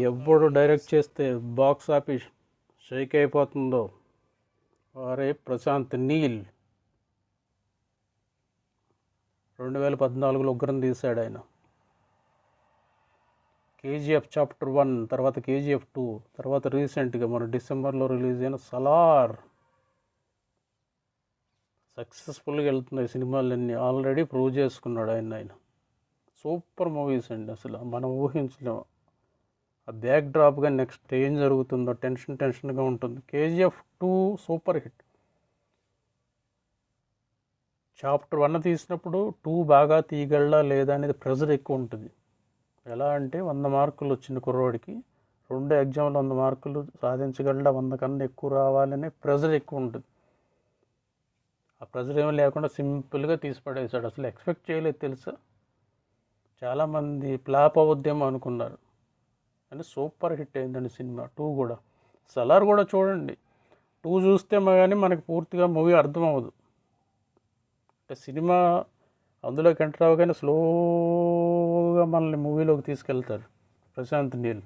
ఎప్పుడు డైరెక్ట్ చేస్తే box office Sheikh అయిపోతుందో వారే ప్రశాంత్ నీల్. 2014లో ఉగ్రం తీశాడు ఆయన. కేజీఎఫ్ చాప్టర్ 1, తర్వాత కేజీఎఫ్ 2, తర్వాత రీసెంట్గా మన డిసెంబర్లో రిలీజ్ అయిన సలార్. సక్సెస్ఫుల్గా వెళ్తున్నాయి సినిమాలన్నీ. ఆల్రెడీ ప్రూవ్ చేసుకున్నాడు ఆయన. సూపర్ మూవీస్ అండి, అసలు మనం ఊహించలేము. ఆ బ్యాక్ డ్రాప్గా నెక్స్ట్ ఏం జరుగుతుందో టెన్షన్గా ఉంటుంది. KGF 2 super hit. చాప్టర్ 1 తీసినప్పుడు 2 బాగా తీయగలడా లేదా అనేది ప్రెజర్ ఎక్కువ ఉంటుంది. ఎలా అంటే 100 మార్కులు వచ్చిన కుర్రోడికి 2 ఎగ్జామ్లో 100 మార్కులు సాధించగలడా, 100 కన్నా ఎక్కువ రావాలనే ప్రెజర్ ఎక్కువ ఉంటుంది. ఆ ప్రెజర్ ఏమీ లేకుండా సింపుల్గా తీసి పడేశాడు. అసలు ఎక్స్పెక్ట్ చేయలేదు తెలుసా. చాలామంది ఫ్లాప్ అవుద్దేమో అనుకున్నారు, అని సూపర్ హిట్ అయిందండి సినిమా. 2 కూడా. సలార్ కూడా చూడండి. 2 చూస్తే కానీ మనకి పూర్తిగా మూవీ అర్థం అవ్వదు. అంటే సినిమా అందులోకి ఎంటర్ అవ్వగానే స్లోగా మనల్ని మూవీలోకి తీసుకెళ్తారు ప్రశాంత్ నీల్.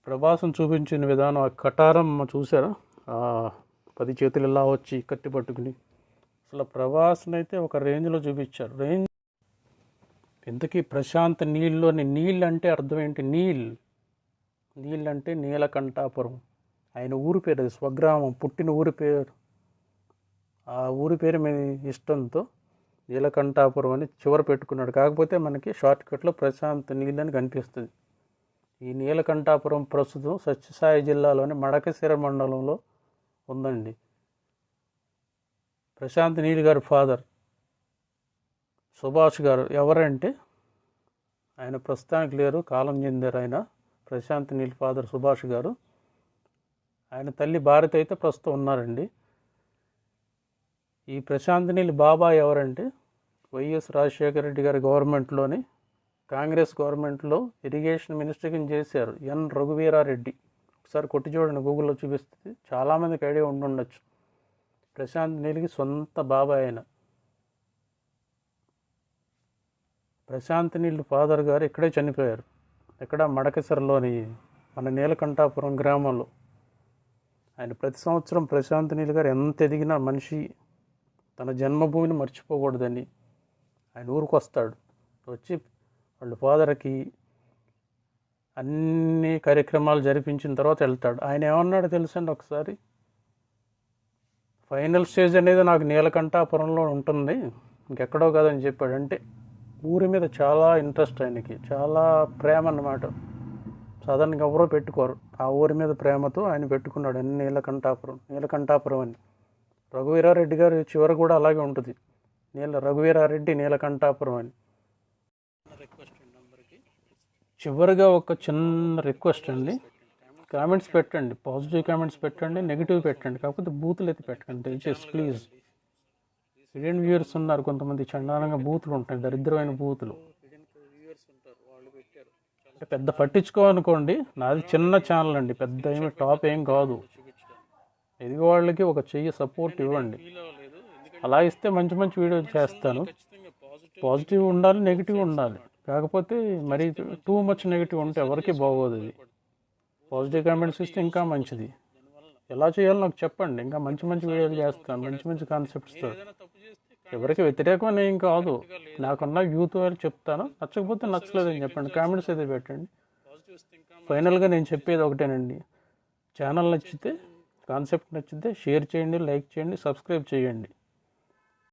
ప్రభాసం చూపించిన విధానం, ఆ కటారం చూసారా, 10 చేతులు ఇలా వచ్చి కత్తి పట్టుకుని, అసలు ప్రభాస్ని అయితే ఒక రేంజ్లో చూపించారు. ఇంతకీ ప్రశాంత్ నీల్లోని నీల్ అంటే అర్థం ఏంటి? నీల్ అంటే నీలకంఠాపురం. ఆయన ఊరి పేరు, అది స్వగ్రామం, పుట్టిన ఊరి పేరు. ఆ ఊరి పేరు మీద ఇష్టంతో నీలకంఠాపురం అని చివర పెట్టుకున్నాడు. కాకపోతే మనకి షార్ట్కట్లో ప్రశాంత్ నీల్ అని కనిపిస్తుంది. ఈ నీలకంఠాపురం ప్రస్తుతం సత్యసాయి జిల్లాలోని మడకశిర మండలంలో ఉందండి. ప్రశాంత్ నీల్ గారి ఫాదర్ సుభాష్ గారు ఎవరంటే, ఆయన ప్రస్తుతానికి లేరు, కాలం చెందారు ఆయన. ప్రశాంత్ నీల్ ఫాదర్ సుభాష్ గారు. ఆయన తల్లి భారతి అయితే ప్రస్తుతం ఉన్నారండి. ఈ ప్రశాంత్ నీల్ బాబా ఎవరంటే, వైఎస్ రాజశేఖర రెడ్డి గారి గవర్నమెంట్లోని, కాంగ్రెస్ గవర్నమెంట్లో ఇరిగేషన్ మినిస్టర్గా చేశారు ఎన్ రఘువీరారెడ్డి. ఒకసారి కొట్టి చూడండి, గూగుల్లో చూపిస్తుంది. చాలామందికి ఐడియా ఉండుండొచ్చు. ప్రశాంత్ నీల్కి సొంత బాబాయ్ ఆయన. ప్రశాంత్ నీల్ ఫాదర్ గారు ఇక్కడే చనిపోయారు. ఇక్కడ మడకసిరలోని మన నీలకంఠాపురం గ్రామంలో. ఆయన ప్రతి సంవత్సరం ప్రశాంత్ నీల్ గారు ఎంత ఎదిగినా మనిషి తన జన్మభూమిని మర్చిపోకూడదని ఆయన ఊరికి వస్తాడు. వచ్చి వాళ్ళ ఫాదర్కి అన్ని కార్యక్రమాలు జరిపించిన తర్వాత వెళ్తాడు. ఆయన ఏమన్నాడు తెలుసండి ఒకసారి, ఫైనల్ స్టేజ్ అనేది నాకు నీలకంఠాపురంలో ఉంటుంది, ఇంకెక్కడో కాదని చెప్పాడు. అంటే ఊరి మీద చాలా ఇంట్రెస్ట్ ఆయనకి, చాలా ప్రేమ అన్నమాట. సాధారణంగా ఎవరో పెట్టుకోరు. ఆ ఊరి మీద ప్రేమతో ఆయన పెట్టుకున్నాడు అన్ని నీలకంఠాపురం అని. రఘువీరారెడ్డి గారు చివరి కూడా అలాగే ఉంటుంది, రఘువీరారెడ్డి నీలకంఠాపురం అని. చివరిగా ఒక చిన్న రిక్వెస్ట్ అండి, కామెంట్స్ పెట్టండి, పాజిటివ్ కామెంట్స్ పెట్టండి, నెగిటివ్ పెట్టండి, కాకపోతే బూతులు అయితే పెట్టండి దయచేసి ప్లీజ్. ఇండియన్ వ్యూవర్స్ ఉన్నారు కొంతమంది, చండాలంగా బూతులు ఉంటాయి, దరిద్రమైన బూతులు. అంటే పెద్ద పట్టించుకోవాలనుకోండి, నాది చిన్న ఛానల్ అండి, పెద్ద ఏమి టాప్ ఏం కాదు. ఎదిగే వాళ్ళకి ఒక చెయ్యి సపోర్ట్ ఇవ్వండి. అలా ఇస్తే మంచి మంచి వీడియోలు చేస్తాను. పాజిటివ్ ఉండాలి, నెగిటివ్ ఉండాలి. కాకపోతే మరి టూ మచ్ నెగిటివ్ ఉంటే ఎవరికి బాగోదు. అది పాజిటివ్ కామెంట్స్ ఇస్తే ఇంకా మంచిది. ఎలా చేయాలో నాకు చెప్పండి, ఇంకా మంచి మంచి వీడియోలు చేస్తాను, మంచి మంచి కాన్సెప్ట్స్తో. ఎవరికి వ్యతిరేకమని ఏం కాదు, నాకున్న యూత్ వాళ్ళు చెప్తాను. నచ్చకపోతే నచ్చలేదని చెప్పండి, కామెంట్స్ అయితే పెట్టండి. ఫైనల్గా నేను చెప్పేది ఒకటేనండి, ఛానల్ నచ్చితే, కాన్సెప్ట్ నచ్చితే షేర్ చేయండి, లైక్ చేయండి, సబ్స్క్రైబ్ చేయండి.